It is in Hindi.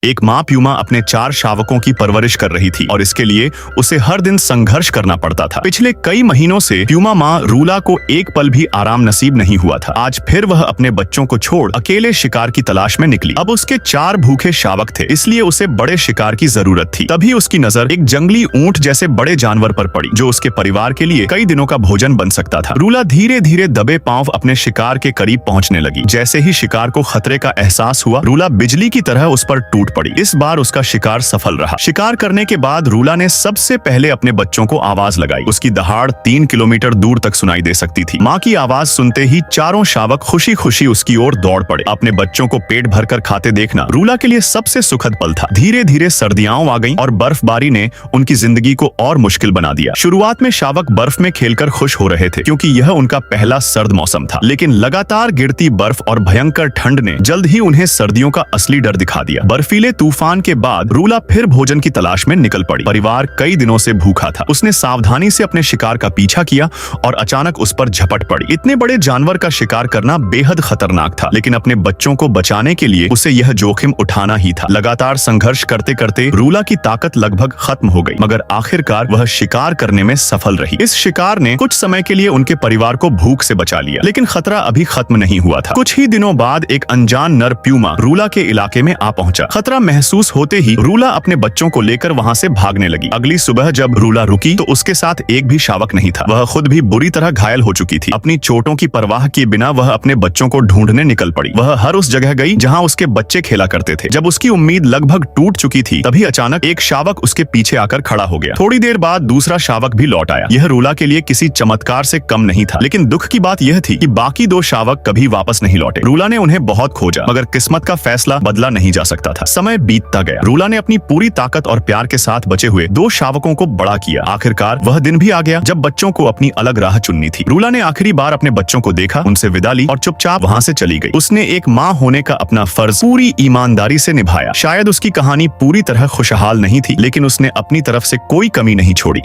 एक माँ प्यूमा अपने 4 शावकों की परवरिश कर रही थी और इसके लिए उसे हर दिन संघर्ष करना पड़ता था। पिछले कई महीनों से प्यूमा माँ रूला को एक पल भी आराम नसीब नहीं हुआ था। आज फिर वह अपने बच्चों को छोड़ अकेले शिकार की तलाश में निकली। अब उसके 4 भूखे शावक थे, इसलिए उसे बड़े शिकार की जरूरत थी। तभी उसकी नजर एक जंगली ऊंट जैसे बड़े जानवर पर पड़ी, जो उसके परिवार के लिए कई दिनों का भोजन बन सकता था। रूला धीरे धीरे दबे पांव अपने शिकार के करीब पहुंचने लगी। जैसे ही शिकार को खतरे का एहसास हुआ, रूला बिजली की तरह उस पर टूट पड़ी। इस बार उसका शिकार सफल रहा। शिकार करने के बाद रूला ने सबसे पहले अपने बच्चों को आवाज लगाई। उसकी दहाड़ 3 किलोमीटर दूर तक सुनाई दे सकती थी। माँ की आवाज सुनते ही चारों शावक खुशी खुशी उसकी ओर दौड़ पड़े। अपने बच्चों को पेट भरकर खाते देखना रूला के लिए सबसे सुखद पल था। धीरे धीरे सर्दियां आ गईं और बर्फबारी ने उनकी जिंदगी को और मुश्किल बना दिया। शुरुआत में शावक बर्फ में खेलकर खुश हो रहे थे, क्योंकि यह उनका पहला सर्द मौसम था। लेकिन लगातार गिरती बर्फ और भयंकर ठंड ने जल्द ही उन्हें सर्दियों का असली डर दिखा दिया। बर्फीले तूफान के बाद रूला फिर भोजन की तलाश में निकल पड़ी। परिवार कई दिनों से भूखा था। उसने सावधानी से अपने शिकार का पीछा किया और अचानक उस पर झपट पड़ी। इतने बड़े जानवर का शिकार करना बेहद खतरनाक था, लेकिन अपने बच्चों को बचाने के लिए उसे यह जोखिम उठाना ही था। लगातार संघर्ष करते करते रूला की ताकत लगभग खत्म हो गई, मगर आखिरकार वह शिकार करने में सफल रही। इस शिकार ने कुछ समय के लिए उनके परिवार को भूख से बचा लिया, लेकिन खतरा अभी खत्म नहीं हुआ था। कुछ ही दिनों बाद एक अनजान नर प्यूमा रूला के इलाके में आ पहुंचा। खतरा महसूस होते ही रूला अपने बच्चों को लेकर वहां से भागने लगी। अगली सुबह जब रूला रुकी तो उसके साथ एक भी शावक नहीं था। वह खुद भी बुरी तरह घायल हो चुकी थी। अपनी चोटों की परवाह किए बिना वह अपने बच्चों को ढूंढने निकल पड़ी। वह हर उस जगह गई जहां उसके बच्चे खेला करते थे। जब उसकी उम्मीद लगभग टूट चुकी थी, तभी अचानक एक शावक उसके पीछे आकर खड़ा हो गया। थोड़ी देर बाद दूसरा शावक भी लौट आया। यह रूला के लिए किसी चमत्कार से कम नहीं था, लेकिन दुख की बात यह थी कि बाकी 2 शावक कभी वापस नहीं लौटे। रूला ने उन्हें बहुत खोजा, मगर किस्मत का फैसला बदला नहीं जा सकता था। समय बीतता गया। रूला ने अपनी पूरी ताकत और प्यार के साथ बचे हुए 2 शावकों को बड़ा किया। आखिरकार वह दिन भी आ गया जब बच्चों को अपनी अलग राह चुननी थी। रूला ने आखिरी बार अपने बच्चों को देखा, उनसे विदा ली और चुपचाप वहां से चली गई। उसने एक माँ होने का अपना फर्ज पूरी ईमानदारी से निभाया। शायद उसकी कहानी पूरी तरह खुशहाल नहीं थी, लेकिन उसने अपनी तरफ से कोई कमी नहीं छोड़ी।